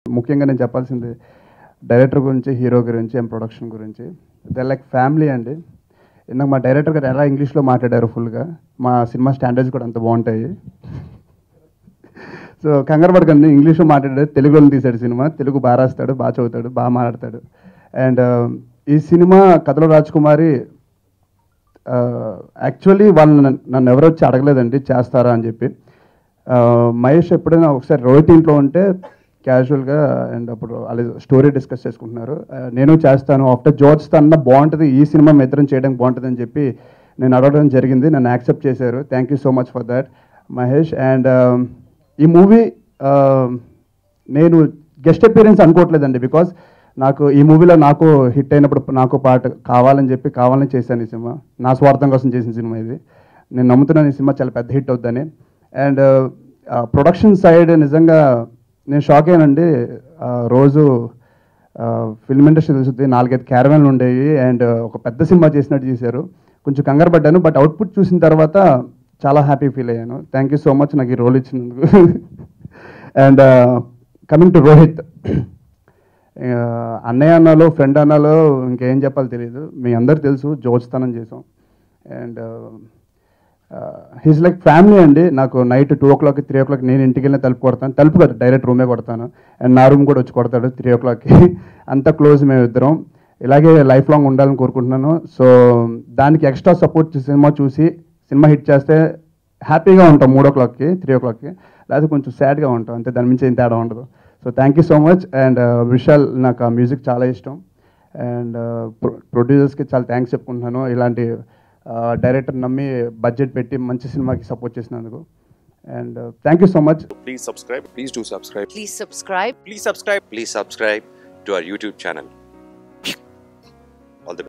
ముఖ్యంగా నేను చెప్పాల్సింది డైరెక్టర్ గురించి, హీరో గురించి అండ్ ప్రొడక్షన్ గురించి. దే లైక్ ఫ్యామిలీ అండి. ఇందాక మా డైరెక్టర్ గారు ఎలా ఇంగ్లీష్లో మాట్లాడారు ఫుల్గా, మా సినిమా స్టాండర్డ్స్ కూడా అంత బాగుంటాయి. సో కంగారు పడకండి, ఇంగ్లీష్లో మాట్లాడాడు, తెలుగులో తీశాడు సినిమా. తెలుగు బాగా రాస్తాడు, బాగా చదువుతాడు, బాగా మాట్లాడతాడు. అండ్ ఈ సినిమా కథలో రాజకుమారి యాక్చువల్లీ వాళ్ళు నన్ను ఎవరు వచ్చి అడగలేదండి చేస్తారా అని చెప్పి. మహేష్ ఎప్పుడైనా ఒకసారి రోహిత్ ఇంట్లో ఉంటే క్యాజువల్గా అండ్ అప్పుడు వాళ్ళు స్టోరీ డిస్కస్ చేసుకుంటున్నారు. నేను చేస్తాను, ఆఫ్టర్ జార్జ్ అన్న బాగుంటుంది, ఈ సినిమా ఇద్దరం చేయడానికి బాగుంటుంది అని చెప్పి నేను అడగడం జరిగింది. నన్ను యాక్సెప్ట్ చేశారు. Thank you so much for that Mahesh. And ఈ మూవీ నేను గెస్ట్ అపియరెన్స్ అనుకోవట్లేదండి, బికాజ్ నాకు ఈ మూవీలో నాకు హిట్ అయినప్పుడు నాకు పాట కావాలని చెప్పి కావాలని చేశాను. ఈ సినిమా నా స్వార్థం కోసం చేసిన సినిమా ఇది. నేను నమ్ముతున్నాను ఈ సినిమా చాలా పెద్ద హిట్ అవుద్దని. అండ్ ప్రొడక్షన్ సైడ్ నిజంగా నేను షాక్ అయ్యానండి. రోజు ఫిల్మ్ ఇండస్ట్రీ తెలుస్తుంది, 4-5 క్యారవాన్లు ఉండేవి అండ్ ఒక పెద్ద సినిమా చేసినట్టు చేశారు. కొంచెం కంగారు పడ్డాను, బట్ అవుట్పుట్ చూసిన తర్వాత చాలా హ్యాపీ ఫీల్ అయ్యాను. థ్యాంక్ యూ సో మచ్ నాకు ఈ రోల్ ఇచ్చినందుకు. అండ్ కమింగ్ టు రోహిత్, అన్నయ్య అన్నలో ఫ్రెండ్ అన్నలో ఇంకేం చెప్పాలో తెలియదు. మీ అందరు తెలుసు, జోచ్తనం చేసాం. అండ్ హీస్ లైక్ ఫ్యామిలీ అండి. నాకు నైట్ 2 o'clock 3 o'clock నేను ఇంటికి వెళ్ళిన తలుపు కొడతాను, తలుపు కాదు డైరెక్ట్ రూమే కొడతాను. అండ్ నా రూమ్ కూడా వచ్చి కొడతాడు 3 o'clockకి. అంత క్లోజ్ మేము ఇద్దరం. ఇలాగే లైఫ్ లాంగ్ ఉండాలని కోరుకుంటున్నాను. సో దానికి ఎక్స్ట్రా సపోర్ట్ సినిమా చూసి సినిమా హిట్ చేస్తే హ్యాపీగా ఉంటాం 3 o'clockకి 3 o'clockకి, లేకపోతే కొంచెం సాడ్గా ఉంటాం అంతే, దాని మించి ఏం తేడా ఉండదు. So thank you so much. And Vishal, నాకు ఆ మ్యూజిక్ చాలా ఇష్టం. అండ్ ప్రొడ్యూసర్స్కి చాలా థ్యాంక్స్ చెప్పుకుంటున్నాను, ఇలాంటి డైరెక్టర్ నమ్మి బడ్జెట్ పెట్టి మంచి సినిమాకి సపోర్ట్ చేసినందుకు. And thank you so much. Please subscribe. Please do subscribe. Please subscribe. Please subscribe. Please subscribe to our YouTube channel.